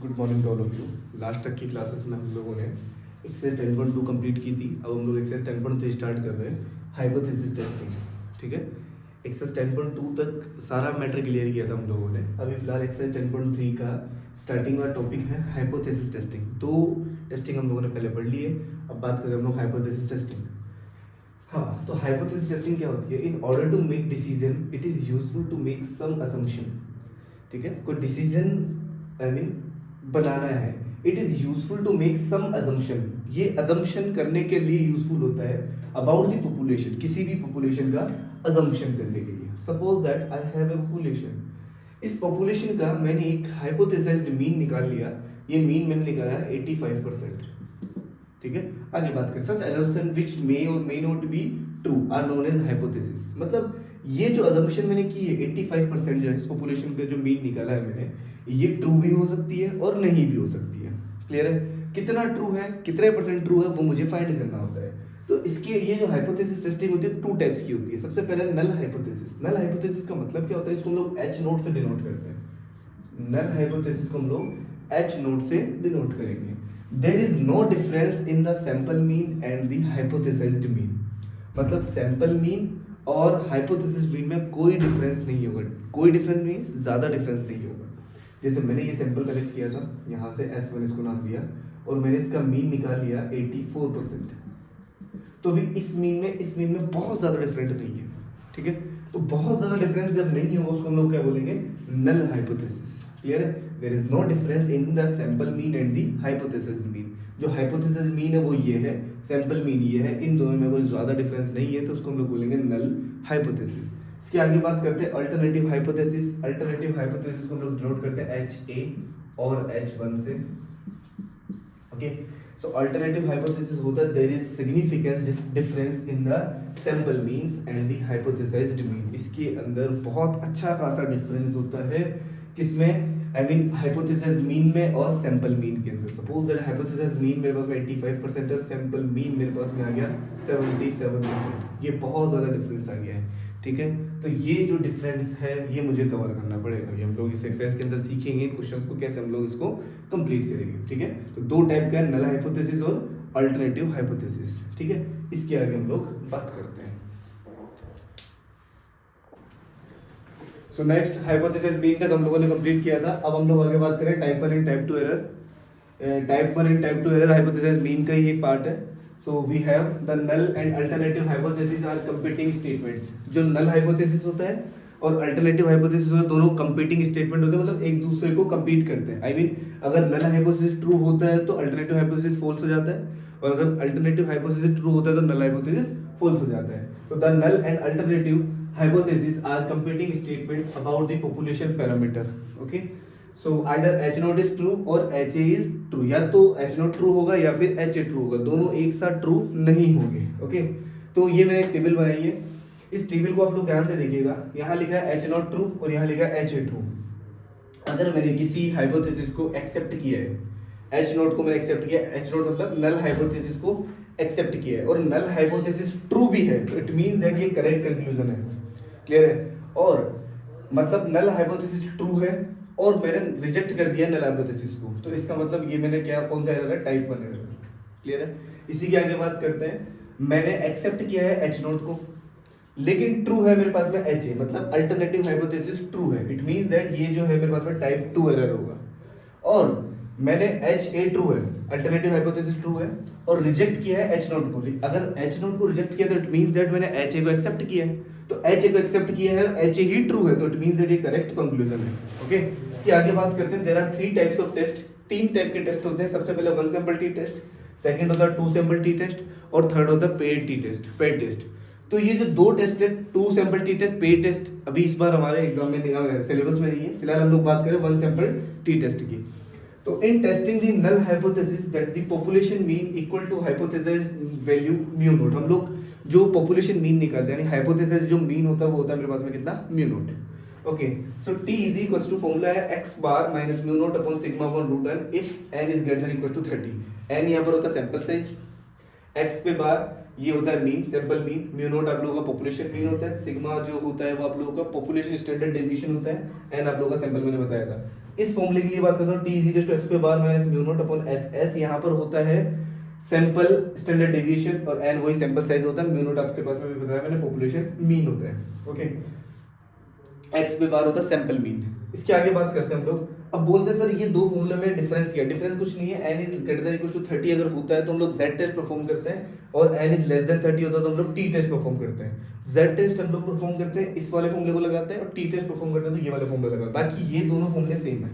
Good morning to all of you. Last तक की classes में हम लोगों ने एक्सरसाइज 10.2 कंप्लीट की थी। अब हम लोग एक्सरसाइज 10.3 स्टार्ट कर रहे हैं, हाइपोथेसिस टेस्टिंग। ठीक है, एक्सरसाइज 10.2 तक सारा मैटर क्लियर किया था हम लोगों ने। अभी फिलहाल एक्सरसाइज 10.3 का स्टार्टिंग वाला टॉपिक है हाइपोथेसिस टेस्टिंग। दो टेस्टिंग हम लोगों ने पहले पढ़ ली है, अब बात करें हम लोग हाइपोथेसिस टेस्टिंग। हाँ, तो हाइपोथेसिस टेस्टिंग क्या होती है? In order to make decision it is useful to make some assumption. ठीक है, कोई डिसीजन बनाना है, it is useful to make some assumption. ये अजम्पशन करने के लिए यूजफुल होता है अबाउट द पॉपुलेशन, किसी भी पॉपुलेशन का अजम्पशन करने के लिए। Suppose that I have a population, इस पॉपुलेशन का मैंने एक हाइपोथेसाइज्ड मीन निकाल लिया। ये मीन मैंने निकाला 85%। ठीक है, आगे बात करें। सच assumption which may or may not be true are known as hypothesis. मतलब ये जो अजम्पशन मैंने की है 85% जो है इस पॉपुलेशन का जो मीन निकाला है मैंने, ये ट्रू भी हो सकती है और नहीं भी हो सकती है। क्लियर है? कितना ट्रू है, कितने परसेंट ट्रू है, वो मुझे फाइंड करना होता है। तो इसके ये जो हाइपोथेसिस टेस्टिंग होती है टू टाइप्स की होती है। सबसे पहले नल हाइपोथेसिस। नल हाइपोथेसिस का मतलब क्या होता है? इसको हम लोग एच नोट से डिनोट करते हैं। नल हाइपोथेसिस को हम लोग एच नोट से डिनोट करेंगे। There is no difference in the sample mean and the hypothesised mean. मतलब सैंपल मीन और हाइपोथेसिस मीन में कोई डिफरेंस नहीं होगा। कोई डिफरेंस मीन्स ज़्यादा डिफरेंस नहीं होगा। जैसे मैंने ये सैंपल कलेक्ट किया था, यहाँ से S1 इसको नाम दिया और मैंने इसका मीन निकाल लिया 84%। तो अभी इस मीन में बहुत ज़्यादा डिफरेंट नहीं है। ठीक है, तो बहुत ज़्यादा डिफरेंस जब नहीं होगा उसको हम लोग क्या बोलेंगे? Null hypothesis. क्लियर है? There is no difference in the sample mean and the hypothesis mean. जो हाइपोथेसिस मीन है वो ये है, सैंपल मीन ये है, इन दोनों में कोई ज़्यादा डिफरेंस नहीं है, तो उसको हम लोग बोलेंगे नल हाइपोथेसिस। इसके आगे बात करते हैं अल्टरनेटिव हाइपोथेसिस। अल्टरनेटिव हाइपोथेसिस को हम लोग डिनोट करते हैं HA और H1 से। ओके, सो अल्टरनेटिव हाइपोथेसिस होता है there is significance difference in the sample means and the hypothesised mean. इसके अंदर बहुत अच्छा खासा डिफरेंस होता है। किसमें? आई मीन हाइपोथेसिस मीन में और सैंपल मीन के अंदर। सपोज दैट हाइपोथेसिस मीन मेरे पास में 85% है, सैंपल मीन मेरे पास में आ गया 77%। ये बहुत ज़्यादा डिफरेंस आ गया है। ठीक है, तो ये जो डिफरेंस है ये मुझे कवर करना पड़ेगा। ये हम लोग इस एक्सरसाइज के अंदर सीखेंगे क्वेश्चंस को कैसे हम लोग इसको कंप्लीट करेंगे। ठीक है, तो दो टाइप का है, नल हाइपोथेसिस और अल्टरनेटिव हाइपोथेसिस। ठीक है, इसके आगे हम लोग बात करते हैं। सो नेक्स्ट हाइपोथेसिस मीन तक हम लोगों ने कंप्लीट किया था। अब हम लोग आगे बात करें type 1 and type 2 error. Type 1 and type 2 error hypothesis mean का ही एक पार्ट है। So we have the null and alternative hypothesis are competing statements. जो नल हाइपोथेसिस होता है और अल्टरनेटिव हाइपोथेसिस होता है, दोनों कंपीटिंग स्टेटमेंट होते हैं, मतलब एक दूसरे को कंपीट करते हैं। आई मीन अगर नल हाइपोथेसिस ट्रू होता है तो अल्टरनेटिव हाइपोथेसिस फॉल्स हो जाता है, और अगर अल्टरनेटिव हाइपोथेसिस ट्रू होता है तो नल हाइपोथेसिस फॉल्स हो जाता है। So the null and alternative hypotheses are competing statements about the population parameter. Okay, so either H0 is true और HA is true। या तो H0 true होगा या फिर HA true होगा, दोनों एक साथ true नहीं होंगे। ओके, तो ये मैंने एक टेबल बनाई है। इस टेबल को आप लोग ध्यान से देखिएगा। यहाँ लिखा है H0 true और यहाँ लिखा है HA true। अगर मैंने किसी हाइपोथेसिस को एक्सेप्ट किया है, H0 को मैंने एक्सेप्ट किया, H0 मतलब नल हाइपोथेसिस को एक्सेप्ट किया है और नल हाइपोथेसिस ट्रू भी है, तो इट मींस दैट ये करेक्ट कंक्लूजन है। क्लियर है? और मतलब नल हाइपोथेसिस ट्रू है और मैंने रिजेक्ट कर दिया नल हाइपोथेसिस को, तो इसका मतलब ये मैंने क्या, कौन सा एरर है? Type 1 error. क्लियर है? इसी के आगे बात करते हैं। मैंने एक्सेप्ट किया है H0 को, लेकिन ट्रू है मेरे पास में HA, मतलब अल्टरनेटिव हाइपोथेसिस ट्रू है। इट मींस दैट ये जो है मेरे पास में टाइप 2 एरर होगा। और मैंने HA ट्रू है, अल्टरनेटिव हाइपोथेसिस ट्रू है, और रिजेक्ट किया है H0 को। अगर H0 को रिजेक्ट किया तो इट मींस दैट मैंने HA को एक्सेप्ट किया है, तो HA को एक्सेप्ट किया है, HA ही ट्रू है, तो इट मींस दैट ये करेक्ट कंक्लूजन है। ओके, इसके आगे बात करते हैं। There are 3 types of test. 3 type के टेस्ट होते हैं। सबसे पहले 1 सैंपल टी टेस्ट, सेकंड होता है 2 सैंपल टी टेस्ट, और थर्ड होता है paired T test, paired test. तो ये जो 2 टेस्ट है, 2 sample T test, paired test, अभी इस बार हमारे एग्जाम में नहीं, सिलेबस में नहीं है। फिलहाल हम लोग बात करें 1 सैंपल टी टेस्ट की। तो in testing the null hypothesis that the population mean equal to hypothesised value mu naught. हम लोग जो पॉपुलेशन मीन निकालते हैं, यानी हाइपोथेसिस जो मीन होता है वो होता है मेरे पास में कितना? Mu nought. Okay, so t is equal to formula है x bar minus mu not upon sigma upon root n if n is greater than equal to 30। n यहाँ पर होता है सैंपल साइज, एक्स पे बार ये होता है mean, simple mean, mu naught आप लोगों का पॉपुलेशन मीन होता है, सिग्मा जो होता है वो आप लोगों का पॉपुलेशन स्टैंडर्ड डेविएशन होता है, एन आप लोगों का सैंपल मैंने बताया था। इस फॉर्मूले के लिए बात करता हूँ, T is equal to X पे bar minus mu note upon S, S यहाँ पर होता है सैंपल स्टैंडर्ड डेविएशन और एन वही सैंपल साइज होता है, म्यू नोट आपके पास में भी बताया मैंने पॉपुलेशन मीन होता है। ओके, एक्स पे बार होता है सैंपल मीन। इसके आगे बात करते हैं हम लोग। अब बोलते हैं सर ये दो फॉर्मूले में डिफरेंस क्या है? डिफरेंस कुछ नहीं है, n is greater than equal to 30 अगर होता है तो हम लोग z टेस्ट परफॉर्म करते हैं, और n इज लेस देन 30 होता है तो हम लोग t टेस्ट परफॉर्म करते हैं। z टेस्ट हम लोग परफॉर्म करते हैं इस वाले फॉर्मूले को लगाते हैं, और t टेस्ट परफॉर्म करते हैं तो ये वाले फॉर्मूले लगाते हैं। बाकी ये दोनों फॉर्मूले सेम है।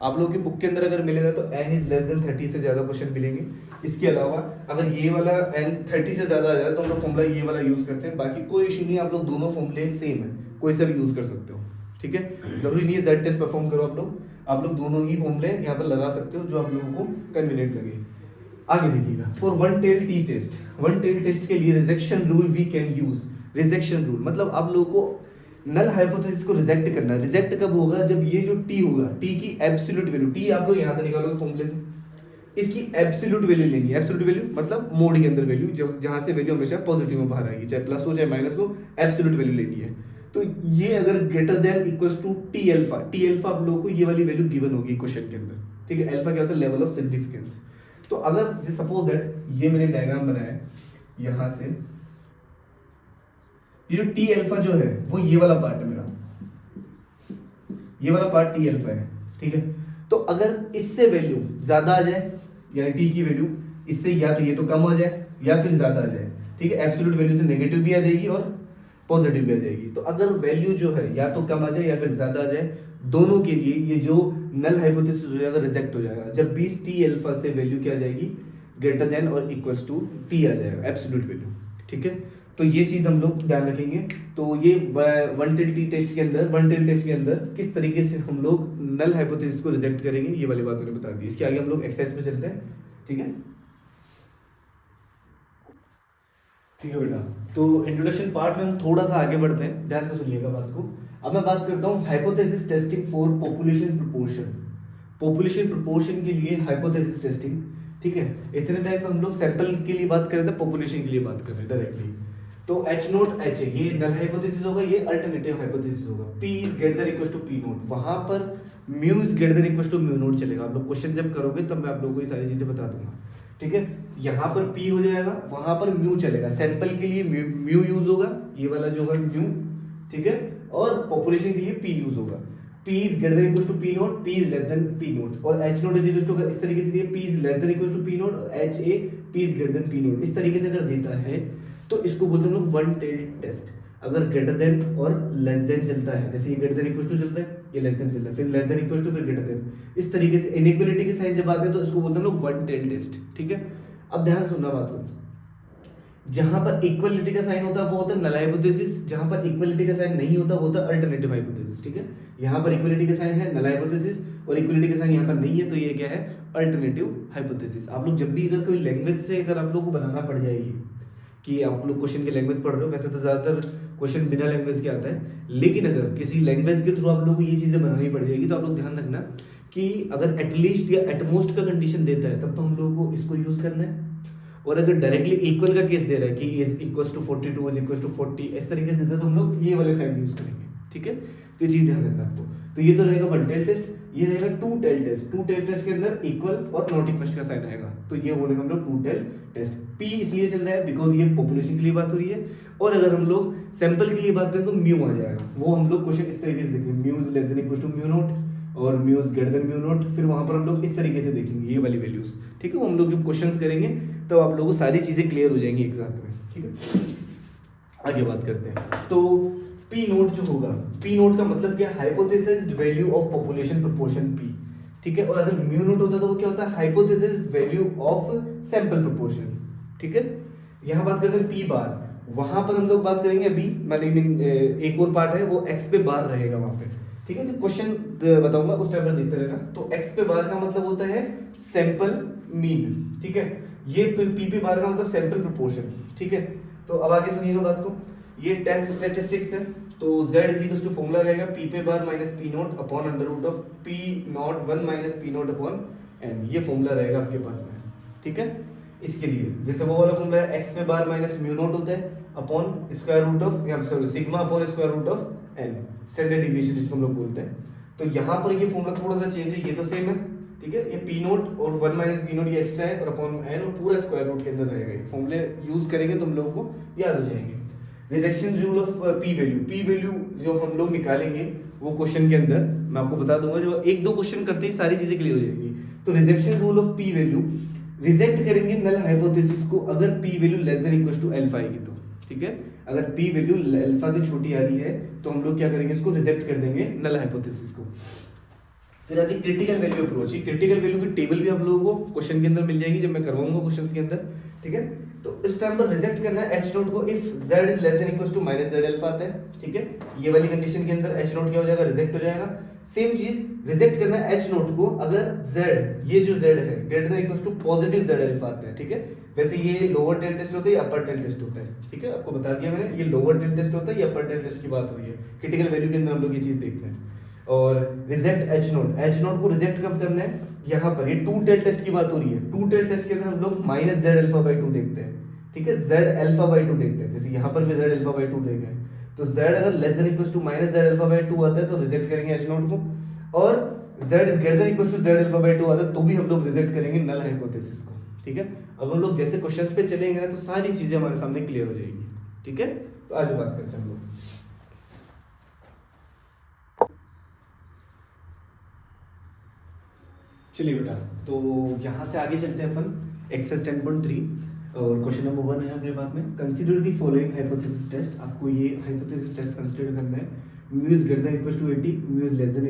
आप लोगों की बुक के अंदर अगर मिलेगा तो n इज लेस देन 30 से ज्यादा क्वेश्चन मिलेंगे। इसके अलावा अगर ये वाला n 30 से ज्यादा आ जाए तो हम लोग फॉर्मूला ये वाला यूज करते हैं। बाकी कोई इशू नहीं है, आप लोग दोनों फॉर्मूले सेम है, कोई सा भी यूज कर सकते हो। ठीक है, जरूरी नहीं है z टेस्ट परफॉर्म करो आप लोग दोनों ही फॉर्मूले यहाँ पर लगा सकते हो जो आप लोगों को कन्वीनियंट लगे। आगे देखिएगा, for one tail T test, one tail test के लिए rejection rule we can use. Rejection rule मतलब आप लोगों को नल हाइपोथेसिस को रिजेक्ट करना है। रिजेक्ट कब होगा? जब ये जो टी होगा, टी की एब्सोल्यूट वैल्यू, टी आप लोग यहाँ से निकालोगे फॉर्मूले से, इसकी एब्सोल्यूट वैल्यू लेनी है। एब्सोल्यूट वैल्यू मतलब मोड के अंदर वैल्यू, जहां से वैल्यू हमेशा पॉजिटिव में बाहर आएगी, चाहे प्लस हो चाहे माइनस हो, एब्सोल्यूट वैल्यू लेनी है। तो ये अगर greater than equals to T alpha, T alpha आप लोगों को ये वाली वैल्यू गिवन होगी क्वेश्चन के अंदर। ठीक है, अल्फा क्या होता है? Level of significance. तो अगर सपोज दैट ये मैंने डायग्राम बनाया है, यहां से ये जो टी अल्फा जो है वो ये वाला पार्ट है मेरा, ये वाला पार्ट टी अल्फा है। ठीक है, तो अगर इससे वैल्यू ज्यादा आ जाए, यानी टी की वैल्यू इससे या तो ये तो कम आ जाए या फिर ज्यादा आ जाए। ठीक है, एब्सोल्यूट वैल्यू से नेगेटिव भी आ जाएगी और पॉजिटिव भी आ जाएगी। तो अगर वैल्यू जो है या तो कम आ जाए या फिर ज्यादा आ जाए, दोनों के लिए ये जो नल हाइपोथेसिस हो जाएगा रिजेक्ट हो जाएगा। जब भी टी अल्फा से वैल्यू क्या आ जाएगी? ग्रेटर देन और इक्वल्स टू टी आ जाएगा, एब्सोल्यूट वैल्यू। ठीक है, तो ये चीज हम लोग ध्यान रखेंगे। तो ये वन टेल टी टेस्ट के अंदर, वन टेल टेस्ट के अंदर किस तरीके से हम लोग नल हाइपोथेसिस को रिजेक्ट करेंगे, ये वाली बात मैंने बता दी। इसके आगे हम लोग एक्सरसाइज पे चलते हैं। ठीक है, ठीक है बेटा, तो इंट्रोडक्शन पार्ट में हम थोड़ा सा आगे बढ़ते हैं, ध्यान से सुनिएगा बात को। अब मैं बात करता हूँ hypothesis testing for population proportion. Population proportion के लिए हाइपोथेसिस टेस्टिंग। ठीक है, इतने टाइम हम लोग सैंपल के लिए बात कर रहे थे, पॉपुलेशन के लिए बात कर रहे हैं डायरेक्टली। तो एच नोट एच है, ये नल हाइपोथेसिस होगा, ये अल्टरनेटिव हाइपोथेसिस होगा। P is greater than equal to P nought, वहां पर mu is greater than equal to mu nought चलेगा। आप लोग क्वेश्चन जब करोगे तब मैं आप लोगों को ये सारी चीजें बता दूंगा। ठीक है, यहाँ पर P हो जाएगा, वहां पर म्यू चलेगा। सैंपल के लिए म्यू यूज होगा, ये वाला जो है म्यू। ठीक है, और पॉपुलेशन के लिए P यूज होगा। P is greater than equal to P nought, P is less than P nought, और H nought is equal to इस तरीके से दिए, P is less than equal to P nought और HA P is greater than P nought. इस तरीके से अगर देता है तो इसको बोलते हैं हम लोग वन टेल टेस्ट। अगर ग्रेटर देन और लेस देन चलता है, जैसे ये ग्रेटर देन इक्वल टू चलता है, ये लेस देन चलता है, फिर लेस देन इक्वल टू, फिर ग्रेटर देन, इस तरीके से इनइक्वालिटी के साइन जब आते हैं तो इसको बोलते हैं लोग वन टेल टेस्ट। ठीक है, अब ध्यान सुनना बात को, जहां पर इक्वलिटी का साइन होता है वो होता है नल हाइपोथेसिस, जहां पर इक्वलिटी का साइन नहीं होता वो होता है अल्टरनेटिव हाइपोथेसिस। ठीक है, यहाँ पर इक्वलिटी का साइन है नल हाइपोथेसिस और इक्वलिटी का साइन यहाँ पर नहीं है, तो ये क्या है? Alternative hypothesis. आप लोग जब भी अगर कोई लैंग्वेज से अगर आप लोग को बनाना पड़ जाएगी कि आप लोग क्वेश्चन के लैंग्वेज पढ़ रहे हो, वैसे तो ज्यादातर क्वेश्चन बिना लैंग्वेज के आता है, लेकिन अगर किसी लैंग्वेज के थ्रू आप लोग को ये चीजें बनानी पड़ जाएगी तो आप लोग ध्यान रखना कि अगर एटलीस्ट या एटमोस्ट का कंडीशन देता है तब तो हम लोगों को इसको यूज करना है। और अगर डायरेक्टली इक्वल का केस दे रहा है कि is equals to 42 is equals to 40, इस तरीके से देता है तो हम लोग ये वाले साइन यूज करेंगे। ठीक है, तो ये चीज ध्यान रखना आपको। तो ये तो रहेगा वन टेल टेस्ट, ये रहेगा two tail test. Two tail test के अंदर इक्वल और नॉट इक्वल का साइन आएगा, तो ये बोलेंगे हम लोग टू टेल टेस्ट। पी इसलिए चल रहा है बिकॉज ये पॉपुलेशन के लिए बात हो रही है, और अगर हम लोग सैंपल के लिए बात करें तो म्यू आ जाएगा। वो हम लोग क्वेश्चन इस तरीके से देखेंगे, mu is less than equal to mu naught और mu is greater than mu naught, फिर वहां पर हम लोग इस तरीके से देखेंगे ये वाली वैल्यूज। ठीक है, वो हम लोग जब क्वेश्चंस करेंगे तो आप लोगों को सारी चीजें क्लियर हो जाएंगी एक साथ में। ठीक है, आगे बात करते हैं। तो पी नोट जो होगा, पी नोट का मतलब क्या? Hypothesis value of population proportion P. ठीक है, और अगर म्यू नोट होता है तो वो क्या होता है? Hypothesis value of sample proportion. ठीक है, यहाँ बात करते हैं पी बार, वहां पर हम लोग बात करेंगे अभी, मतलब एक और पार्ट है वो एक्स पे बार रहेगा वहां पे। ठीक है, जब क्वेश्चन बताऊंगा उस टाइम पर देखते रहना। तो एक्स पे बार का मतलब होता है सैंपल मीन। ठीक है, ये पी पे बार का मतलब सैंपल प्रोपोर्शन। ठीक है, तो अब आगे सुनिएगा बात को। ये टेस्ट स्टैटिस्टिक्स है, तो z is equal to formula रहेगा पी पे bar minus P naught upon under root of P naught 1 minus P naught upon n। ये फॉर्मूला रहेगा आपके पास में। ठीक है, इसके लिए जैसे वो वाला फॉर्मूला है एक्स पे बार माइनस म्यू नॉट होता है अपॉन स्क्वायर रूट ऑफ या sorry sigma upon square root of N, standard deviation जिसको हम लोग बोलते हैं। तो यहाँ पर ये फॉर्मूला थोड़ा सा चेंज है, ये तो सेम है, ठीक है, ये पी नोट और 1 माइनस पी नोट ये एक्स्ट्रा है और अपॉन एन और पूरा स्क्वायर रूट के अंदर रहेगा। फॉर्मूले यूज करेंगे तो हम लोगों को याद हो जाएंगे। Rejection rule of P value जो हम लोग निकालेंगे वो क्वेश्चन के अंदर मैं आपको बता दूंगा, जो एक दो क्वेश्चन करते ही सारी चीजें क्लियर हो जाएंगी। तो rejection rule of P value, reject करेंगे नल हाइपोथेसिस को अगर P value less than equal to alpha आएगी तो, ठीक है, अगर पी वैल्यू अल्फा से छोटी आ रही है तो हम लोग क्या करेंगे, इसको रिजेक्ट कर देंगे नल हाइपोथेसिस को। फिर आती है क्रिटिकल वैल्यू अप्रोच। ये क्रिटिकल वैल्यू की टेबल भी आप लोगों को क्वेश्चन के अंदर मिल जाएगी जब मैं करवाऊंगा क्वेश्चन के अंदर, ठीक है। तो इस टाइम पर रिजेक्ट करना है एच नोट को if z is less than equal to minus Z alpha आता है, ठीक है, ये वाली कंडीशन के अंदर एच नोट क्या हो जाएगा, रिजेक्ट हो जाएगा। सेम चीज रिजेक्ट करना है एच नोट को अगर z, ये जो z है greater than equal to positive z alpha आता है, ठीक है। वैसे ये लोअर टेल टेस्ट होता है या अपर टेल टेस्ट होता है, ठीक है, आपको बता दिया मैंने, ये लोअर टेल टेस्ट होता है या अपर टेल टेस्ट की बात हो रही है। क्रिटिकल वैल्यू के अंदर हम लोग ये चीज देखते हैं। और रिजेक्ट एच नोट को रिजेक्ट कब करना है, यहाँ पर ये टू टेल टेस्ट की बात हो रही है। टू टेल टेस्ट के अंदर हम लोग माइनस जेड अल्फा बाई 2 देखते हैं, ठीक है, जेड अल्फा बाई 2 देखते हैं, जैसे यहाँ पर भी जेड अल्फा बाई 2 देखे हैं। तो जेड अगर less than equal to minus Z alpha by 2 आता है तो रिजेक्ट करेंगे एच नोट को, और Z is greater than equal to Z alpha by 2 आता है तो भी हम लोग रिजेक्ट करेंगे नल हाइपोथेसिस को, ठीक है। अब हम लोग जैसे क्वेश्चंस पे चलेंगे ना तो सारी चीजें हमारे सामने क्लियर हो जाएंगी, ठीक है। तो आगे बात करते हैं हम लोग। चलिए बेटा, तो यहाँ से आगे चलते हैं अपन एक्सरसाइज 10.3 और क्वेश्चन नंबर 1 है अपने पास में। Consider the following hypothesis test. आपको ये हाइपोथेसिस टेस्ट कंसीडर करना है। Mu is greater than equal to 80, mu is less than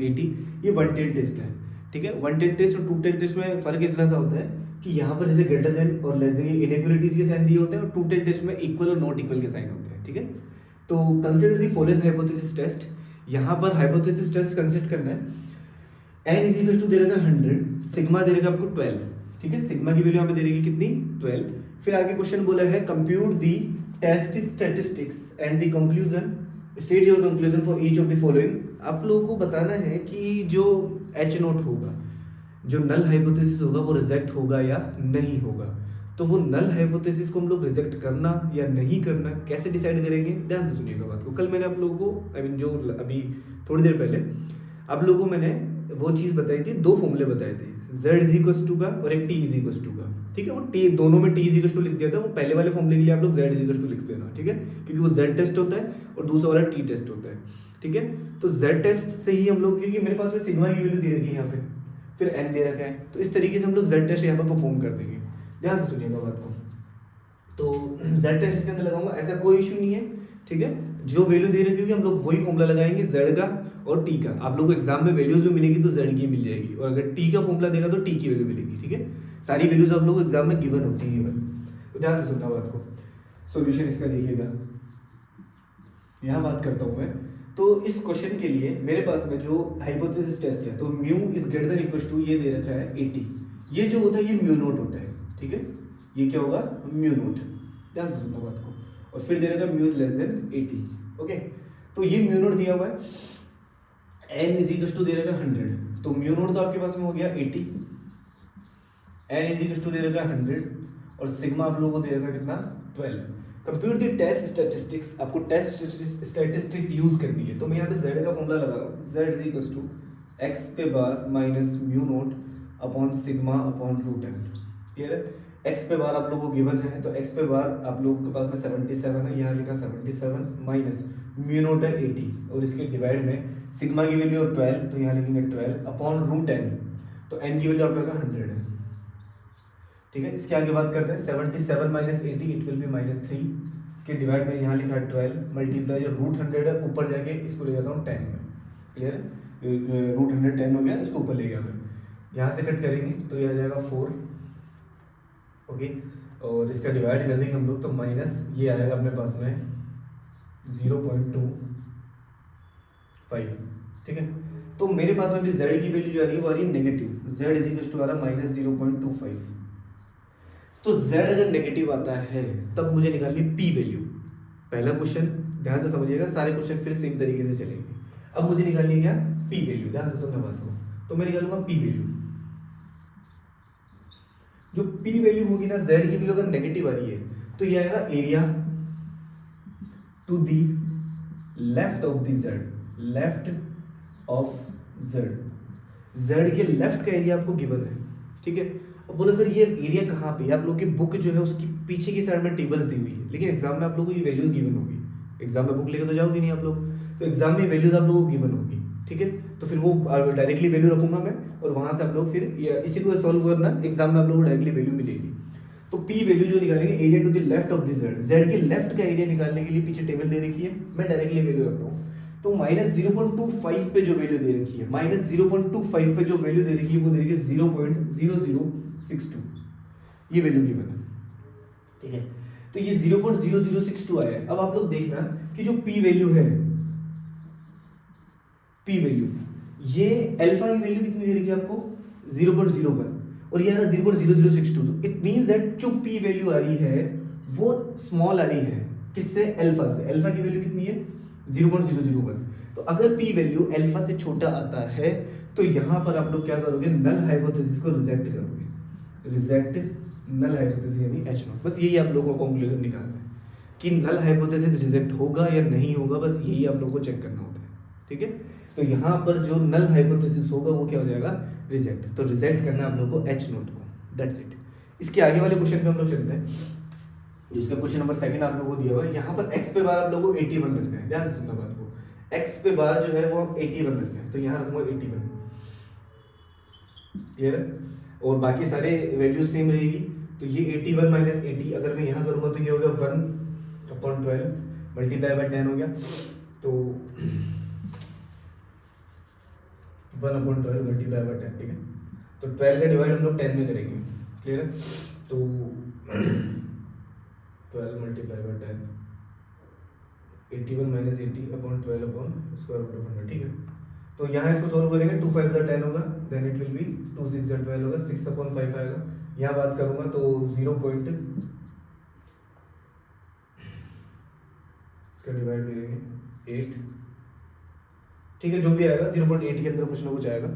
80। ये वन टेल टेस्ट है, ठीक है। वन टेल टेस्ट और टू टेल टेस्ट में फर्क इतना सा होता है कि यहाँ पर जैसे ग्रेटर देन और लेस देन इनइक्वालिटीज के साइन दिए होते हैं और टू टेल टेस्ट में इक्वल और नॉट इक्वल के साइन होते हैं, ठीक है। तो consider the following hypothesis test. यहाँ पर हाइपोथेसिस टेस्ट कंसीडर करना है। n इज इक्वल टू दे रखा 100, सिग्मा दे रखा आपको 12, ठीक है, सिग्मा की वैल्यू यहाँ पे दे रही कितनी 12। फिर आगे क्वेश्चन बोला है compute the test statistics and the conclusion, state your conclusion for each of the following. आप लोगों को बताना है कि जो एच नोट होगा, जो नल हाइपोथेसिस होगा वो रिजेक्ट होगा या नहीं होगा। तो वो नल हाइपोथेसिस को हम लोग रिजेक्ट करना या नहीं करना कैसे डिसाइड करेंगे, ध्यान से सुनिएगा बात को। कल मैंने आप लोगों को जो अभी थोड़ी देर पहले आप लोगों को मैंने वो चीज बताई थी, दो फॉर्मूले बताए थे, z इज इक्वल टू का और एक t इज इक्वल टू का, ठीक है। वो t दोनों में t इज इक्वल टू लिख दिया था, वो पहले वाले फॉर्मूले के लिए आप लोग z इज इक्वल टू लिख देना, ठीक है, क्योंकि वो z टेस्ट होता है और दूसरा वाला t टेस्ट होता है, ठीक है। तो z टेस्ट से ही हम लोग, क्योंकि मेरे पास में सिग्मा की वैल्यू दे रखी है यहाँ पे, फिर n दे रखा है, तो इस तरीके से हम लोग z टेस्ट यहाँ पर परफॉर्म कर देंगे। ध्यान से सुनिएगा बात को। तो z टेस्ट के अंदर लगाऊंगा, ऐसा कोई इशू नहीं है, ठीक है। जो वैल्यू दे रखी होगी हम लोग वही फॉर्मूला लगाएंगे z का और t का। आप लोगों को एग्जाम में वैल्यूज भी मिलेगी तो z की मिल जाएगी, और अगर t का फॉर्मूला देगा तो t की वैल्यू मिलेगी, ठीक है। सारी वैल्यूज आप लोगों को एग्जाम में गिवन होती है। तो ध्यान से सुनना बात को। सॉल्यूशन इसका देखिएगा, यहाँ बात करता हूँ मैं। तो इस क्वेश्चन के लिए मेरे पास में जो हाइपोथेसिस टेस्ट है, तो mu is greater than equal to, ये दे रखा है 80, ये जो होता है ये म्यू नोट होता है, ठीक है, ये क्या होगा म्यू नोट। ध्यान से सुनना बात को। और फिर दे रखा है mu is less than 80, okay. तो ये म्यू नोट दिया हुआ है, n इज इक्वल टू दे रखा है 100, तो म्यू नोट तो आपके पास में हो गया 80, n इज इक्वल टू दे रखा है 100 और सिग्मा आप लोगों को दे रखा है कितना 12। कंप्यूट द टेस्ट स्टैटिस्टिक्स, आपको टेस्ट स्टैटिस्टिक्स यूज करनी है। तो मैं यहाँ पे z का फॉर्मूला लगा रहा हूँ, z is equal to x पे bar minus mu note upon sigma upon root n, clear है। x पे बार आप लोगों को गिवन है, तो x पे बार आप लोगों के पास में 77 है, यहाँ लिखा 77 माइनस म्यू नोट है 80 और इसके डिवाइड में सिग्मा की वैल्यू 12, तो यहाँ लिखेंगे 12 अपॉन रूट n, तो n की वैल्यू आपके पास 100 है, ठीक है। इसके आगे बात करते हैं 77 माइनस 80 इट विल बी -3, इसके डिवाइड में यहाँ लिखा है 12 मल्टीप्लाई जो रूट 100 है ऊपर जाके इसको ले जाता हूँ 10 में, क्लियर है। रूट 100 10 हो गया, इसको ऊपर ले गया मैं, यहाँ से कट करेंगे तो यह आ जाएगा 4, ओके। और इसका डिवाइड कर देंगे हम लोग तो माइनस ये आएगा अपने पास में 0.25, ठीक है। तो मेरे पास में भी z की वैल्यू जो आ रही है वो आ रही है negative, z is equal to आ रहा है -0.25। तो z अगर नेगेटिव आता है तब मुझे निकालनी p वैल्यू। पहला क्वेश्चन ध्यान से समझिएगा, सारे क्वेश्चन फिर सेम तरीके से चलेंगे। अब मुझे निकालनी है क्या p वैल्यू, ध्यान से सुनना बात को। तो मैं निकालूंगा p वैल्यू। जो पी वैल्यू होगी ना, जेड की वैल्यू अगर नेगेटिव आ रही है तो ये आएगा area to the left of the Z, left of Z, Z के लेफ्ट का एरिया आपको गिवन है, ठीक है। अब बोला सर ये एरिया कहाँ पे, आप लोग की बुक जो है उसकी पीछे की साइड में टेबल्स दी हुई है, लेकिन एग्जाम में आप लोगों को ये वैल्यूज गिवन होगी, एग्जाम में बुक लेकर तो जाओगे नहीं आप लोग, तो एग्जाम में वैल्यूज आप लोगों को गिवन होगी, ठीक है। तो फिर वो डायरेक्टली वैल्यू रखूंगा मैं और वहां से आप लोग फिर इसी को सॉल्व करना, एग्जाम में आप लोगों को डायरेक्टली वैल्यू मिलेगी। तो पी वैल्यू जो निकालेंगे, area to the left of the Z, Z के लेफ्ट का एरिया निकालने के लिए पीछे टेबल दे रखी है, मैं डायरेक्टली वैल्यू रख रहा हूँ। तो -0.25 पे जो वैल्यू दे रखी है, -0.25 पे जो वैल्यू दे रखी है वो दे रखी है 0.0062, ये वैल्यू गिवन है, ठीक है। तो ये 0.0062 आया है। अब आप लोग देखना कि जो पी वैल्यू है, पी वैल्यू, ये अल्फा की वैल्यू कितनी दे रखी है आपको 0.01 और ये आ रहा 0.0062, तो इट मींस दैट जो पी वैल्यू आ रही है वो स्मॉल आ रही है, किससे, अल्फा से। अल्फा की वैल्यू कितनी है 0.001। तो अगर पी वैल्यू अल्फा से छोटा आता है तो यहां पर आप लोग क्या करोगे, नल हाइपोथेसिस को रिजेक्ट करोगे, रिजेक्ट नल हाइपोथेसिस यानी H0। बस यही आप लोगों को कंक्लूजन निकालना है कि नल हाइपोथेसिस रिजेक्ट होगा या नहीं होगा, बस यही आप लोगों को चेक करना होता है, ठीक है। तो यहाँ पर जो नल हाइपोथेसिस होगा वो क्या हो जाएगा, रिजेक्ट। तो रिजेक्ट करना है आप लोगों को H0 को, दैट्स इट। इसके आगे वाले क्वेश्चन पे हम लोग चलते हैं, जिसका क्वेश्चन नंबर 2 आप लोगों को दिया हुआ है। यहाँ पर x पे बार आप लोगों को 81 रखना है, ध्यान से सुनना बात को, x पे बार जो है वो 81 रखना है, तो यहाँ रखूंगा 81, क्लियर है। और बाकी सारे वैल्यूज सेम रहेगी, तो ये 81 माइनस 80 अगर मैं यहाँ करूँगा तो ये हो गया 1/12 मल्टीप्लाई बाय 10 हो गया, तो 1/12 मल्टीप्लाई बाय 10, ठीक है। तो 12 का डिवाइड हम लोग 10 में करेंगे, क्लियर है। तो 12 मल्टीप्लाई बाय 10, 81 माइनस 80/12/स्क्वायर रूट ऑफ 100, ठीक है। तो यहाँ इसको सॉल्व करेंगे, 2 5 10 होगा, देन इट विल बी 2 6 12 होगा, 6/5 आएगा। यहाँ बात करूँगा तो 0. इसका डिवाइड करेंगे 8, ठीक है, जो भी आएगा 0.8 के अंदर कुछ ना कुछ आएगा।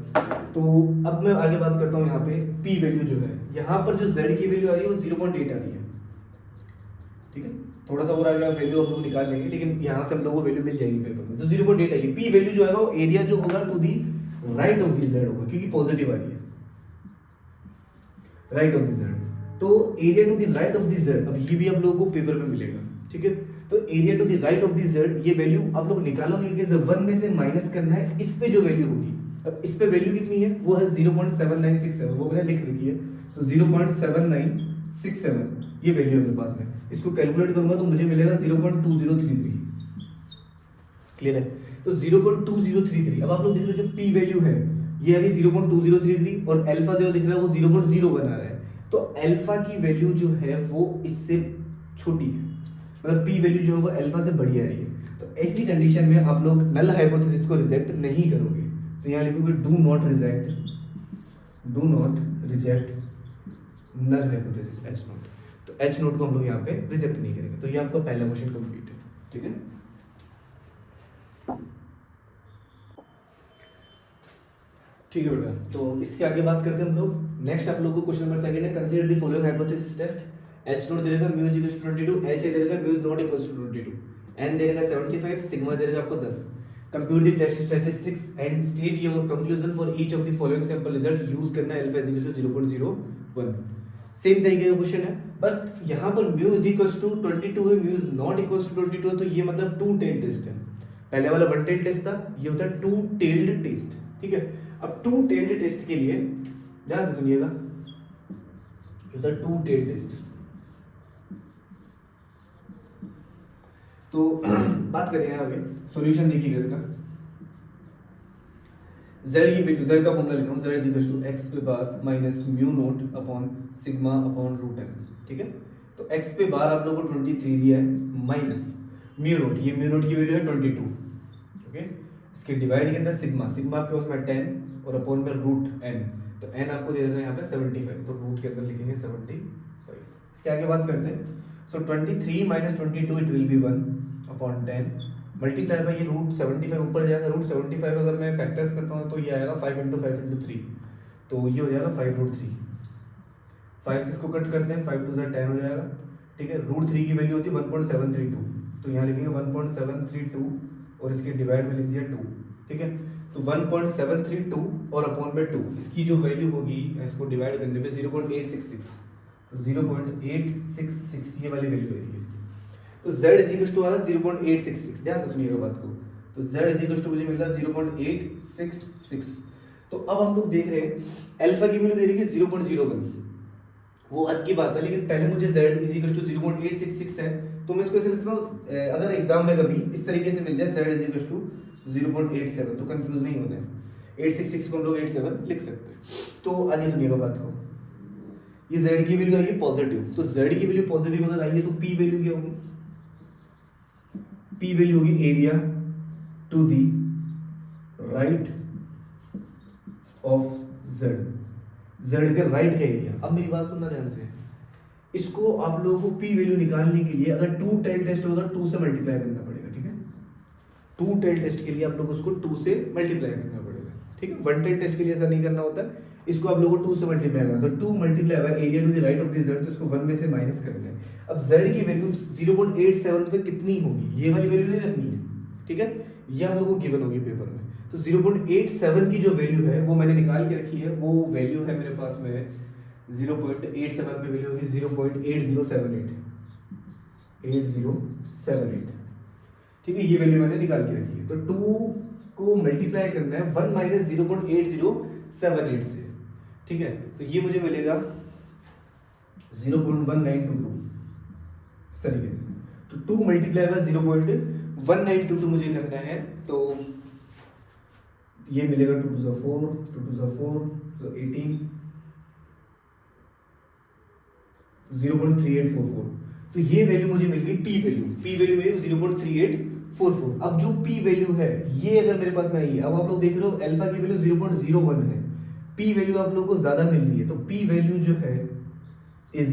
तो अब मैं आगे बात करता हूँ यहाँ पे पी वैल्यू जो है, यहाँ पर जो जेड की वैल्यू आ रही है वो 0.8 आ रही है, ठीक है। थोड़ा सा और आगे वैल्यू हम लोग निकाल लेंगे, लेकिन यहाँ से हम लोग को वैल्यू मिल जाएगी पेपर में। तो 0.8 आएगी। पी वैल्यू जो आएगा वो एरिया जो होगा to the right of the Z होगा, क्योंकि पॉजिटिव आ रही है, राइट ऑफ दी जेड। तो area to the right of the Z, अब ये भी आप लोगों को पेपर में मिलेगा, ठीक है। तो area to the right of the Z, ये वैल्यू आप लोग निकालोगे कि 1 में से माइनस करना है इस पे जो वैल्यू होगी। अब इस पे वैल्यू कितनी है, वो है 0.7967, वो मैंने लिख रखी है, तो 0.7967 ये वैल्यू है मेरे पास में। इसको कैलकुलेट करूंगा तो मुझे मिलेगा 0.2033, क्लियर है। तो 0.2033, अब आप लोग देख रहे हो जो पी वैल्यू है ये अभी 0.2033 और अल्फा जो दिख रहा है वो 0.01 आ रहा है। तो अल्फा की वैल्यू जो है वो इससे छोटी है, मतलब पी वैल्यू जो है वो अल्फा से बड़ी आ रही है। तो ऐसी कंडीशन में आप लोग नल हाइपोथेसिस को रिजेक्ट नहीं करोगे, तो यहाँ लिखोगे do not reject null hypothesis H0। तो H0 को हम लोग यहाँ पे रिजेक्ट नहीं करेंगे। तो ये आपका पहला क्वेश्चन कंप्लीट है, ठीक है। ठीक है बेटा, तो इसके आगे बात करते हैं हम लोग। नेक्स्ट आप लोगों को क्वेश्चन नंबर 2 है, consider the following hypothesis test. H0 दे देगा म्यू इक्वल्स टू 22, H दे देगा mu not equals to 22, N दे देगा 75, सिग्मा दे देगा आपको 10। Compute the test statistics and state your conclusion for each of the following sample result. Use करना है अल्फा इक्वल्स टू 0.01। सेम तरीके का क्वेश्चन है, बट यहाँ पर म्यू इक्वल्स टू 22 है, म्यू नॉट इक्वल्स टू 22 है, तो ये मतलब 2 टेल टेस्ट है। पहले वाला 1 टेल टेस्ट था, ये होता है 2 टेल्ड टेस्ट, ठीक है। अब 2 टेल्ड टेस्ट के लिए ध्यान से सुनिएगा, ये होता है 2 टेल टेस्ट। तो बात करें यहाँ आगे, सॉल्यूशन देखिएगा इसका। z की वैल्यू, z का फॉर्मूला लिख रहा हूँ, z इक्वल्स टू x पे bar minus mu not upon sigma upon root n, ठीक है। तो x पे बार आप लोगों को 23 दिया है, माइनस म्यू नॉट, ये म्यू नॉट की वैल्यू है 22, ओके। इसके डिवाइड के अंदर सिग्मा, सिग्मा आपके पास में 10 और अपॉन में रूट n, तो n आपको दे देगा यहाँ पे 75, तो रूट के अंदर लिखेंगे 75। इसके आगे बात करते हैं। सो 23 minus 22 it will be 1/10 multiply by ये रूट 75 ऊपर जाएगा, रूट 75 अगर मैं फैक्टर्स करता हूँ तो ये आएगा 5 × 5 × 3, तो ये हो जाएगा 5√3। 5 6 को कट करते हैं, 5 2 10 हो जाएगा, ठीक है। रूट 3 की वैल्यू होती है 1.732, तो यहाँ लिखेंगे 1.732 और इसके डिवाइड में लिख दिया 2, ठीक है। तो 1.732 और अपॉन में 2, इसकी जो वैल्यू होगी इसको डिवाइड करने पे 0.866, तो 0.866 ये वाली वैल्यू रहेगी इसकी। तो z इज इक्वल टू आ रहा 0.866, ध्यान से सुनिएगा बात को। तो z इज इक्वल टू मुझे मिल रहा 0.866। तो अब हम लोग देख रहे हैं अल्फा की वैल्यू दे रही है 0.01, वो हद की बात है, लेकिन पहले मुझे z इज इक्वल टू 0.866 है, तो मैं इसको ऐसे लिखता हूँ, अगर एग्जाम में कभी इस तरीके से मिल जाए z इज इक्वल टू 0.87, तो कंफ्यूज नहीं होना है, 866 को हम लोग 87 लिख सकते हैं। तो आगे सुनिएगा बात को, ये z की वैल्यू आएगी पॉजिटिव, तो z की वैल्यू पॉजिटिव अगर आई है तो p वैल्यू क्या होगी, p वैल्यू होगी area to the right of z, z के राइट का एरिया। अब मेरी बात सुनना ध्यान से, इसको आप लोगों को p वैल्यू निकालने के लिए अगर 2 टेल टेस्ट होगा 2 से मल्टीप्लाई करना पड़ेगा, ठीक है। 2 टेल टेस्ट के लिए आप लोग उसको 2 से मल्टीप्लाई करना पड़ेगा, ठीक है। 1 टेल टेस्ट के लिए ऐसा नहीं करना होता, इसको आप लोगों को 2 से मल्टीप्लाई करना, तो 2 multiply by area to the right of the z, तो इसको 1 में से माइनस करना है। अब z की वैल्यू 0.87 पे कितनी होगी, ये वाली वैल्यू नहीं रखनी है, ठीक है, ये आप लोगों को गिवन होगी पेपर में। तो 0.87 की जो वैल्यू है वो मैंने निकाल के रखी है, वो वैल्यू है मेरे पास में 0.87 पे वैल्यू होगी 0.8078, 8078, ठीक है, ये वैल्यू मैंने निकाल के रखी है। तो 2 को मल्टीप्लाई करना है 1 माइनस 0.8078 से, ठीक है, तो ये मुझे मिलेगा 0.1922 इस तरीके से। तो 2 मल्टीप्लाई बाय 0.1922 मुझे करना है, तो ये मिलेगा 2 2 4, 2 2 4, तो 18, 0.3844, तो ये वैल्यू मुझे मिल गई p वैल्यू, p वैल्यू मिली 0.3844। अब जो p वैल्यू है ये अगर मेरे पास में आई है, अब आप लोग देख रहे हो अल्फा की वैल्यू 0.01 है, p वैल्यू आप लोगों को ज्यादा मिल रही है, तो p वैल्यू जो है is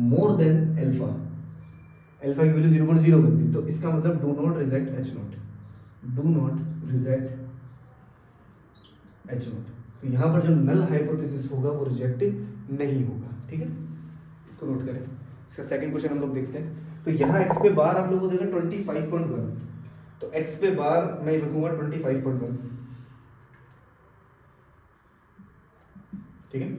more than alpha, alpha की वैल्यू 0.01 थी, तो इसका मतलब do not reject h not, do not reject h not. तो यहाँ पर जो नल हाइपोथेसिस होगा वो रिजेक्ट नहीं होगा, ठीक है, इसको नोट करें। इसका सेकंड क्वेश्चन हम लोग देखते हैं। तो यहाँ x पे बार आप लोगों को देगा 25.1, तो x पे बार मैं रखूंगा 25.1, ठीक है,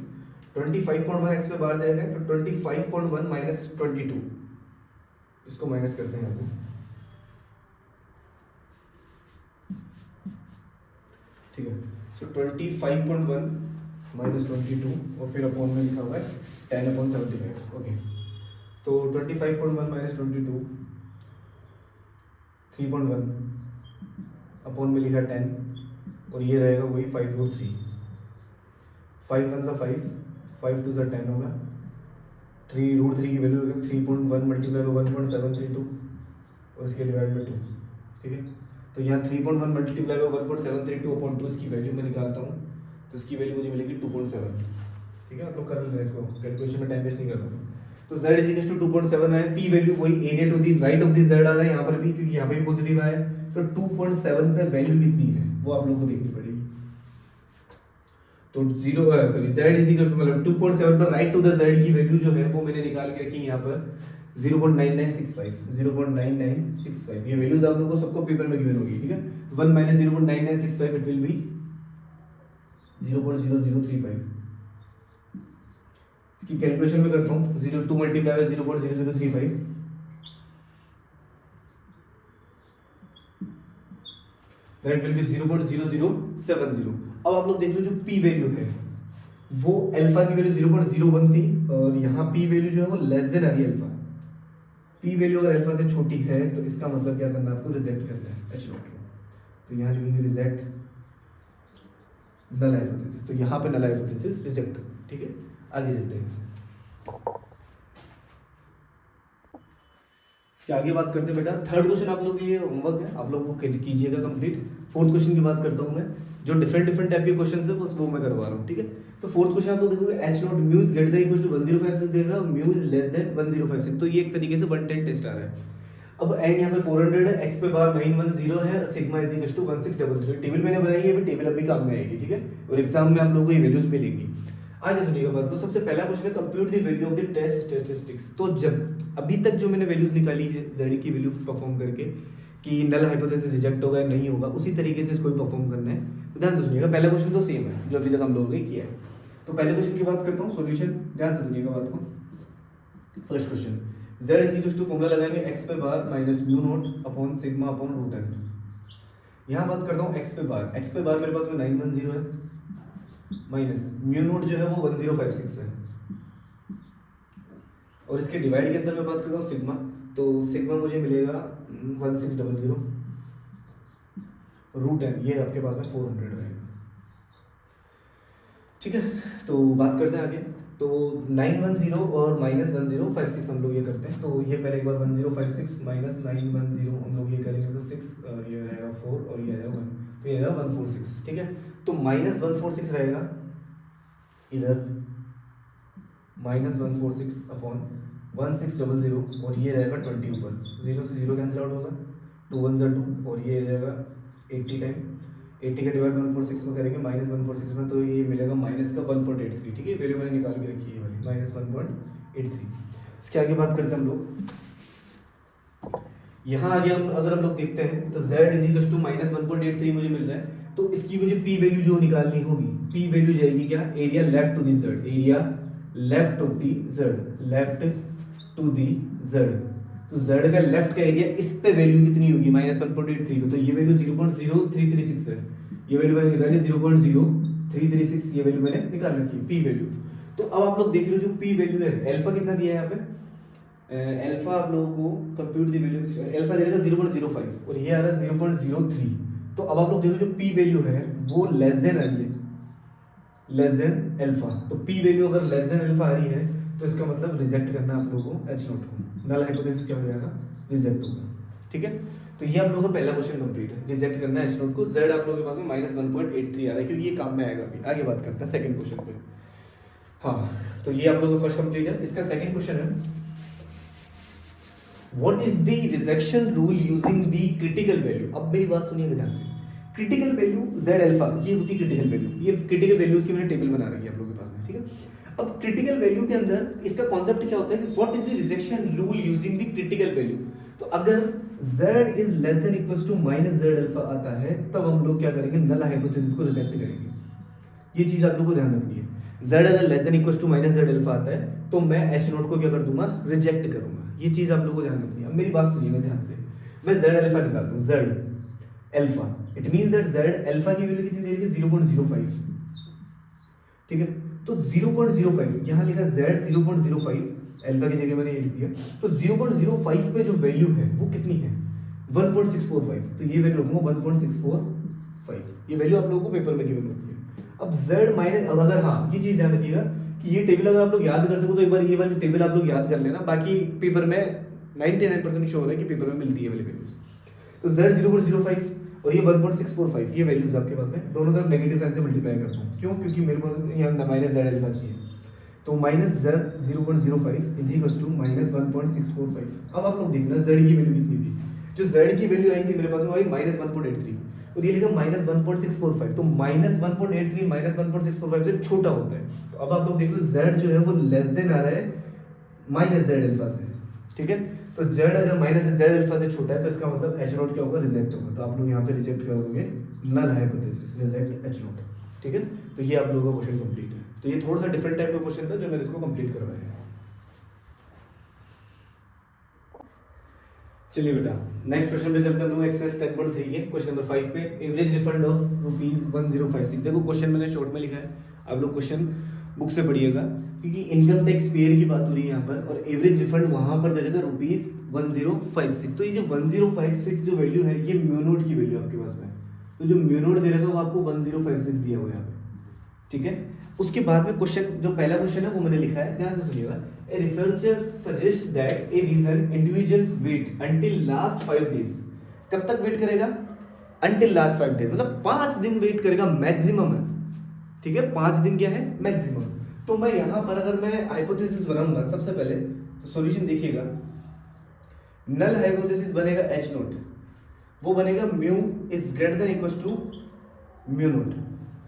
25.1 x पे बार देगा, तो 25.1 माइनस 22, इसको माइनस करते हैं यहाँ से, ठीक है। सो 25.1 माइनस 22 और फिर अपॉन में लिखा हुआ है 10/75, ओके। तो 25.1 माइनस 22 3.1 अपॉन में लिखा 10 और ये रहेगा वही 5/3, 5 1 सा 5, 5 2 सा 10 होगा, 3√3 की वैल्यू होगी 3.1 मल्टीप्लाई बाय 1.732 और इसके डिवाइड में 2, ठीक है। तो यहाँ 3.1 मल्टीप्लाई बाय 1.732 अपॉन 2 इसकी वैल्यू मैं निकालता हूँ, तो इसकी वैल्यू मुझे मिलेगी 2.7, ठीक है। आप लोग कर लेना इसको, कैलकुलेशन में टाइम वेस्ट नहीं करना। तो z इज इक्वल टू 2.7 है, p वैल्यू वही area to the right of the z आ रहा है यहाँ पर भी, क्योंकि यहाँ पे भी पॉजिटिव आया है, तो 2.7 पे वैल्यू कितनी है वो आप लोगों को देखनी पड़ेगी। तो z इज इक्वल टू मतलब 2.7 पर राइट टू द z की वैल्यू जो है वो मैंने निकाल के रखी है यहाँ पर 0.9965, 0.9965, ये वैल्यूज आप लोगों को सबको पेपर में गिवन होगी, ठीक है। तो 1 माइनस 0.9965 इट विल बी 0.0035, इसकी कैलकुलेशन में करता हूँ, 2 multiply bye 0.0035, that will be 0.0070। अब आप लोग देख लो जो p वैल्यू है वो अल्फा की वैल्यू 0.01 थी और यहाँ p वैल्यू जो है वो लेस देन आ रही है अल्फा। p वैल्यू अगर अल्फा से छोटी है तो इसका मतलब क्या करना है, आपको रिजेक्ट करना है h नॉट को। तो यहाँ जो रिजेक्ट नल हाइपोथेसिस, तो यहाँ पे नल हाइपोथेसिस रिजेक्ट, ठीक है। आगे चलते हैं इसके आगे बात करते हैं बेटा। थर्ड क्वेश्चन आप लोग के लिए होमवर्क है, आप लोग वो कीजिएगा कंप्लीट। फोर्थ क्वेश्चन की बात करता हूँ मैं, जो डिफरेंट टाइप के क्वेश्चन है बस वो मैं करवा रहा हूँ, ठीक है। तो फोर्थ क्वेश्चन आप लोग देखोगे h not mu is greater than equal to 1056 देख रहा है, म्यू इज लेस देन 1056, तो ये एक तरीके से 110 टेस्ट आ रहा है। अब एंड यहाँ पे 400 है, x पे बार 910 है, sigma is equal to 1633। Table मैंने बनाई है, अभी टेबल अभी काम में आएगी, ठीक है, और एग्जाम में आप लोगों को ये वैल्यूज मिलेंगी। आगे सुनिएगा बात को। सबसे पहला क्वेश्चन है compute the value of the test statistics. तो जब अभी तक जो मैंने वैल्यूज निकाली है जेड की वैल्यू परफॉर्म करके कि नल हाइपोथेसिस रिजेक्ट होगा या नहीं होगा, उसी तरीके से इसको भी परफॉर्म करना है। तो ध्यान से सुनिएगा, पहला क्वेश्चन तो सेम है जो अभी तक हम लोगों ने किया है। तो पहले क्वेश्चन की बात करता हूँ, सॉल्यूशन ध्यान से सुनिएगा बात को। First question, z is equal to formula लगाएंगे x पे bar minus mu not upon sigma upon root n। यहाँ बात करता हूँ x पे बार मेरे पास में 910 है माइनस म्यू नोट जो है वो 1056 है, और इसके डिवाइड के अंदर मैं बात करता हूँ सिग्मा, तो सिग्मा मुझे मिलेगा 1600 रूट n, ये आपके पास में 400 रहेगा। ठीक है, तो बात करते हैं आगे। तो 910 और माइनस 1056 हम लोग ये करते हैं। तो ये पहले एक बार 1056 माइनस 910 हम लोग ये करेंगे तो 6, और ये रहेगा 4 और ये रहेगा 1, तो ये रहेगा 146। ठीक है, तो माइनस 146 रहेगा इधर, माइनस 146 अपॉन 1600 और ये रहेगा 20 ऊपर, 0 से 0 कैंसिल आउट होगा, 2 1 2 और ये रहेगा 80 टाइम 80 का डिवाइड 146 में करेंगे माइनस 146 में, तो ये मिलेगा माइनस का 1.83। ठीक है, वैल्यू मैंने निकाल के रखी है वाली माइनस 1.83। इसके आगे बात करते हैं हम लोग। यहाँ आगे हम अगर हम लोग देखते हैं तो z is equal to minus 1.83 मुझे मिल रहा है, तो इसकी मुझे p वैल्यू जो निकालनी होगी, p वैल्यू जाएगी क्या, area left to the z, area left to the z, left to the z। तो z का लेफ्ट का एरिया, इस पे वैल्यू कितनी होगी माइनस 1.83 को, तो ये वैल्यू 0.0336 है, ये वैल्यू मैंने निकाली 0.0336, ये वैल्यू मैंने निकाल रखी है p वैल्यू। तो अब आप लोग देख रहे हो जो p वैल्यू है, अल्फा कितना दिया है यहाँ पे, अल्फा आप लोगों को कंप्यूट दी वैल्यू अल्फा दे देगा 0.05 और ये आ रहा है 0.03। तो अब आप लोग देखो जो p वैल्यू है वो लेस देन आ रही है, लेस देन अल्फा। तो p वैल्यू अगर लेस देन अल्फा आ रही है तो इसका मतलब रिजेक्ट करना आप लोगों को h नॉट को, नल हाइपोथेसिस क्या हो जाएगा, रिजेक्ट होगा। ठीक है, तो ये आप लोगों का पहला क्वेश्चन कंप्लीट है, रिजेक्ट करना है h नॉट को। z आप लोगों के पास में माइनस 1.83 आ रहा है क्योंकि ये काम में आएगा अभी। आगे बात करते हैं सेकंड क्वेश्चन पे। हाँ, तो ये आप लोगों का फर्स्ट कंप्लीट है। इसका सेकंड क्वेश्चन है what is the rejection rule using the critical value. अब मेरी बात सुनिएगा ध्यान से, क्रिटिकल वैल्यू z अल्फा ये होती है क्रिटिकल वैल्यू, ये क्रिटिकल वैल्यूज की मैंने टेबल बना रखी है आप लोगों के पास में। ठीक है, अब क्रिटिकल वैल्यू के अंदर इसका कॉन्सेप्ट क्या होता है कि what is the rejection rule using the critical value. तो अगर z is less than equals to minus z alpha आता है तब हम लोग क्या करेंगे, नल हाइपोथेसिस को रिजेक्ट करेंगे। ये चीज आप लोगों को ध्यान रखनी है, z अगर less than equals to minus z alpha आता है तो मैं h नोट को क्या कर दूंगा, रिजेक्ट करूंगा। ये चीज आप लोगों को ध्यान रखनी है। अब मेरी बात सुनिएगा ध्यान से, मैं z अल्फा निकालता हूं, z alpha, it means that z alpha की वैल्यू कितनी दे रही है, 0.05। ठीक है, तो 0.05 यहाँ लिखा z 0.05, अल्फा की जगह मैंने ये लिख दिया। तो 0.05 पे जो वैल्यू है वो कितनी है, 1.645। तो ये वैल्यू रखूंगा 1.645, ये वैल्यू आप लोगों को पेपर में गिवन होती है। अब z माइनस, और अगर हाँ ये चीज ध्यान रखिएगा कि ये टेबल अगर आप लोग याद कर सको तो एक बार ये वाली टेबल आप लोग याद कर लेना, बाकी पेपर में 99% श्योर है कि पेपर में मिलती है वाली वैल्यूज। तो z 0.05 और ये 1.645, ये वैल्यूज आपके पास में, दोनों तरफ नेगेटिव साइन से मल्टीप्लाई करता हूँ। क्यों, क्योंकि मेरे पास यहाँ माइनस z अल्फा चाहिए। तो minus z 0.05 is equal to minus 1.645। अब आप लोग देखना z की वैल्यू कितनी थी, जो z की वैल्यू आई थी मेरे पास में वही माइनस 1.83 और ये लिखा माइनस 1.645। तो माइनस 1.83 माइनस 1.645 से छोटा होता है। तो अब आप लोग देख लो z जो है वो लेस देन आ रहा है माइनस z अल्फा से। ठीक है, तो z अगर माइनस z अल्फा से छोटा है तो इसका मतलब h नॉट क्या होगा, रिजेक्ट होगा। तो आप लोग यहाँ पे रिजेक्ट कर दोगे null hypothesis, reject h not. ठीक है, तो ये आप लोगों का क्वेश्चन कंप्लीट है। तो ये थोड़ा सा डिफरेंट टाइप का क्वेश्चन था जो मैंने इसको कंप्लीट करवाया है। चलिए बेटा नेक्स्ट क्वेश्चन पे चलते हैं हम लोग एक्सरसाइज 10.3 के क्वेश्चन नंबर 5 पे, एवरेज रिफंड ऑफ ₹1056। देखो क्वेश्चन मैंने शॉर्ट में लिखा है, आप लोग क्वेश्चन बुक से पढ़िएगा क्योंकि इनकम टैक्स पेयर की बात हो रही है यहाँ पर, और एवरेज रिफंड वहां पर दे देगा ₹1056। तो ये जो 1056 जो वैल्यू है ये म्यू नोट की वैल्यू आपके पास में, तो जो म्यू नोट दे रखा है वो आपको 1056 दिया हुआ है यहाँ पे। ठीक है, उसके बाद में क्वेश्चन जो पहला क्वेश्चन है वो मैंने लिखा है, ध्यान से सुनिएगा। A researcher suggest that a region individuals wait until last 5 days. कब तक वेट करेगा, अंटिल लास्ट 5 डेज, मतलब 5 दिन वेट करेगा मैक्सिमम है। ठीक है, 5 दिन क्या है, मैक्सिमम। तो मैं यहाँ पर अगर मैं हाइपोथेसिस बनाऊंगा सबसे पहले तो सॉल्यूशन देखिएगा, नल हाइपोथेसिस बनेगा h नोट, वो बनेगा mu is greater than equal to mu naught.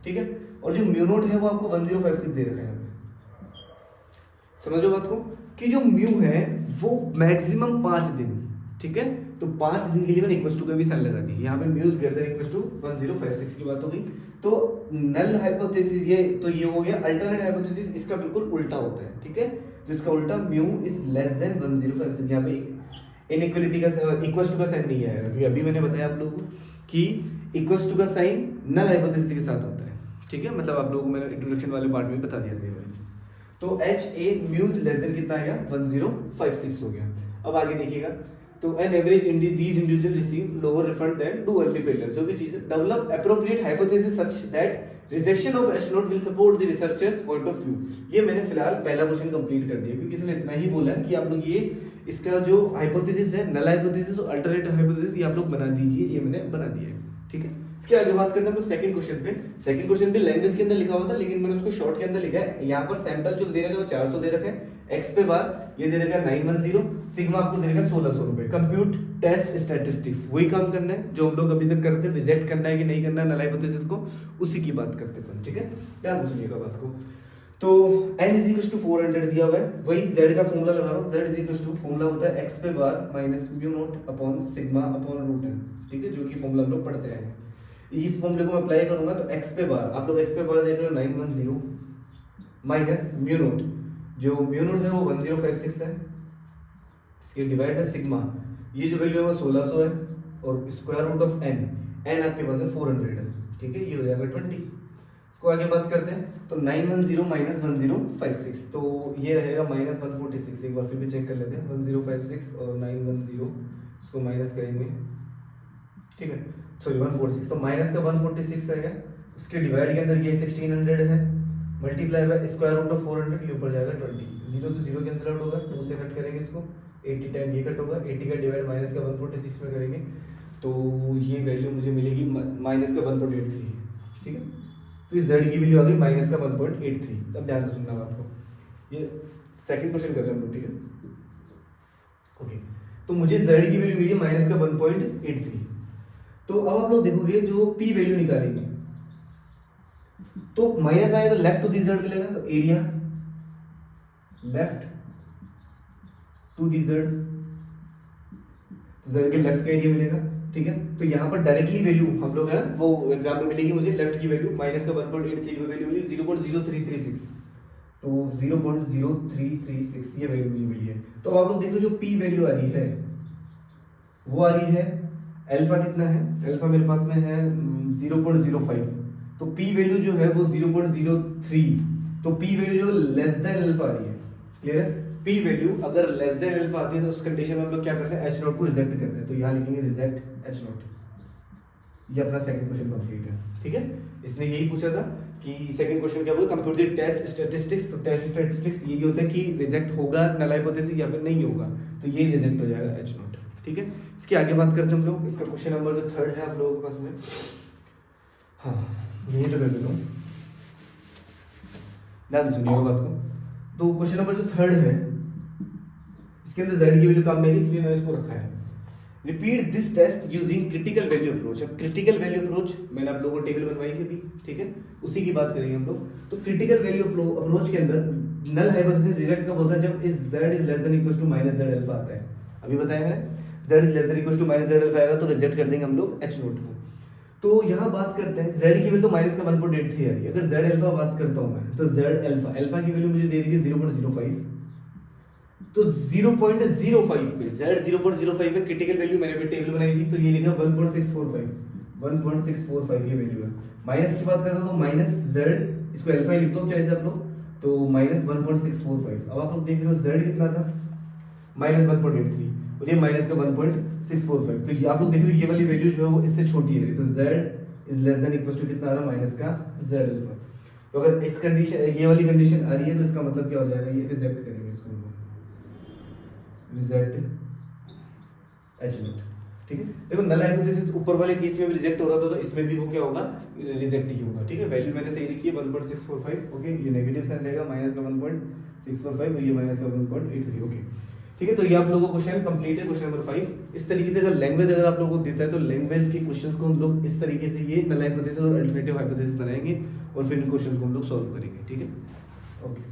ठीक है, और जो म्यू नोट है वो आपको 1056 दे रखा है यहाँ पे। समझो बात को कि जो म्यू है वो मैक्सिमम 5 दिन, ठीक है, तो 5 दिन के लिए मैंने इक्वल टू का भी साइन लगा दी। यहाँ पे mu is greater equal to 1056 की बात हो गई। तो नल हाइपोथेसिस ये हो गया। अल्टरनेट हाइपोथेसिस इसका बिल्कुल उल्टा होता है, ठीक है, तो इसका उल्टा म्यू इज लेस देन 1056। यहाँ पे इनइक्वालिटी का इक्वल टू का साइन नहीं आएगा, क्योंकि अभी मैंने बताया आप लोगों को कि इक्वल टू का साइन नल हाइपोथेसिस के साथ आता है, ठीक है, मतलब आप लोगों को मैंने इंट्रोडक्शन वाले पार्ट में बता दिया था ये वाली चीज। तो H A mu is less than कितना आया 1056 हो गया। अब आगे देखिएगा, तो on average these individual receive lower refund than do early failure. जो भी चीज है, develop appropriate hypothesis such that rejection of H naught will support the researchers point of view. ये मैंने फिलहाल पहला क्वेश्चन कंप्लीट कर दिया, क्योंकि इसने इतना ही बोला है कि आप लोग ये इसका जो हाइपोथेसिस है नल हाइपोथेसिस और अल्टरनेट हाइपोथेसिस ये आप लोग बना दीजिए, ये मैंने बना दिया है, ठीक है। इसके आगे बात करते हैं हम लोग सेकंड क्वेश्चन पे। सेकंड क्वेश्चन पे लैंग्वेज के अंदर लिखा हुआ था, लेकिन मैंने उसको शॉर्ट के अंदर लिखा है। यहाँ पर सैंपल जो दे रखा है वो 400 दे रखा है, एक्स पे बार ये दे रखा है 910, सिग्मा आपको दे रखा है 1600 रुपए। कंप्यूट टेस्ट स्टैटिस्टिक्स, वही काम करना है जो हम लोग अभी तक करते हैं, रिजेक्ट करना है कि नहीं करना है नल हाइपोथेसिस को, उसी की बात करते हैं, ठीक है। ध्यान से सुनिएगा बात को। तो n इज इक्वल टू 400 दिया हुआ है, वही z का फॉर्मूला लगा रहा हूँ। z is equal to formula होता है x पे bar minus mu note upon sigma upon root n, ठीक है, जो कि फॉर्मूला हम लोग पढ़ते आए हैं। इस फॉर्मूले को मैं अप्लाई करूंगा तो x पे बार, आप लोग x पे बार देख रहे हो 910 माइनस म्यू नोट, जो म्यू नोट है वो 1056 है, इसके डिवाइड बाय सिग्मा, ये जो वैल्यू है वो 1600 है, और square root of n, n आपके पास है 400 है, ठीक है, ये हो जाएगा 20। इसको आगे बात करते हैं, तो 910 माइनस 1056, तो ये रहेगा माइनस 146। एक बार फिर भी चेक कर लेते हैं, 1056 और 910 इसको माइनस करेंगे, ठीक है, सॉरी 146, तो माइनस का 146 आएगा, उसके डिवाइड के अंदर ये 1600 है, multiply by square root of 400, ये ऊपर जाएगा 20, 0 से 0 कैंसिल आउट होगा, 2 से कट करेंगे इसको, 80 टाइम ये कट होगा, 80 का डिवाइड माइनस का 146 में करेंगे तो ये वैल्यू मुझे मिलेगी माइनस का 1.83, ठीक है। तो इस z की वैल्यू आ गई माइनस का 1.83। अब ध्यान से सुनना बात को, ये सेकंड क्वेश्चन कर रहे हैं हम लोग, ठीक है, ओके। तो मुझे z की वैल्यू मिली है माइनस का 1.83। तो अब आप लोग देखोगे जो p वैल्यू निकालेंगे, तो माइनस आए तो लेफ्ट टू दी z मिलेगा, तो area left to the z, z के लेफ्ट का एरिया मिलेगा, ठीक है। तो यहाँ पर डायरेक्टली वैल्यू हम लोग है वो एग्जाम में मिलेगी मुझे, लेफ्ट की वैल्यू माइनस का 1.83 की वैल्यू मिली 0.0336, तो 0.0336 ये वैल्यू मुझे मिली है। तो आप लोग देखो जो p वैल्यू आ रही है वो आ रही है, अल्फा कितना है, अल्फा मेरे पास में है 0.05, तो p वैल्यू जो है वो 0.03, तो p वैल्यू जो लेस देन अल्फा आ रही है, क्लियर है। p वैल्यू अगर लेस देन अल्फा आती है तो उस कंडीशन में हम लोग क्या करते हैं, h नॉट को रिजेक्ट करते हैं, तो यहाँ लिखेंगे रिजेक्ट h नॉट। ये अपना सेकंड क्वेश्चन कंप्लीट है, ठीक है। इसने यही पूछा था कि सेकंड क्वेश्चन क्या बोला, कंप्यूट द टेस्ट स्टैटिस्टिक्स। तो टेस्ट स्टैटिस्टिक्स ये होता है कि रिजेक्ट होगा नल हाइपोथेसिस या फिर नहीं होगा, तो ये रिजेक्ट हो जाएगा h नॉट, ठीक है। इसकी आगे बात करते हैं हम लोग, इसका क्वेश्चन नंबर जो थर्ड है आप लोगों के पास में, हाँ यही तो कर देता हूँ, ध्यान से सुनिएगा बात को। तो क्वेश्चन नंबर जो थर्ड है इसके अंदर z की वैल्यू काम में है, इसलिए मैंने इसको रखा है। Repeat this test using critical value approach. अब क्रिटिकल वैल्यू अप्रोच मैंने आप लोगों को टेबल बनवाई थी अभी, ठीक है, उसी की बात करेंगे हम लोग। तो क्रिटिकल वैल्यू अप्रोच के अंदर नल हाइपोथेसिस रिजेक्ट कब होता है, जब इस z is less than equal to minus z alpha आता है। अभी बताया मैंने, z is less than equal to minus z alpha आएगा तो रिजेक्ट कर देंगे हम लोग h नोट को। तो यहाँ बात करते हैं z की वैल्यू तो माइनस का 1.83 आ रही है, अगर z अल्फा बात करता हूँ मैं, तो z अल्फा, अल्फा की वैल्यू मुझे दे रही है 0.05, तो 0.05 पे z 0.05 पे क्रिटिकल वैल्यू मैंने भी टेबल बनाई थी, तो ये लिखा 1.645 ये वैल्यू है। माइनस की बात करता हूँ तो माइनस z, इसको अल्फा ही लिख दो चाहे से आप लोग, तो माइनस 1.645। अब आप लोग देख रहे हो z कितना था माइनस 1.83 और ये माइनस का 1.645, तो ये आप लोग देख रहे हो ये वाली वैल्यू जो है वो इससे छोटी है, तो z is less than equal to कितना आ रहा है माइनस का z अल्फा। तो अगर इस कंडीशन ये वाली कंडीशन आ रही है तो इसका मतलब क्या हो जाएगा, ये रिजेक्ट करेंगे इसको, रिजेक्ट h नॉट, ठीक है। देखो नल हाइपोथेसिस ऊपर वाले केस में भी रिजेक्ट हो रहा था, तो इसमें भी वो क्या होगा, रिजेक्ट ही होगा, ठीक है। वैल्यू मैंने सही लिखी है 1.645, ओके, ये नेगेटिव साइन रहेगा, माइनस का 1.645 और ये माइनस का 1.83, ओके। ठीक है, तो ये आप लोगों को क्वेश्चन कंप्लीट है, क्वेश्चन नंबर 5। इस तरीके से अगर लैंग्वेज अगर आप लोगों को देता है तो लैंग्वेज के क्वेश्चंस को हम लोग इस तरीके से ये नल हाइपोथेसिस और अल्टरनेटिव हाइपोथेसिस बनाएंगे और फिर इन क्वेश्चंस को हम लोग सॉल्व करेंगे। ठीक है, ओके।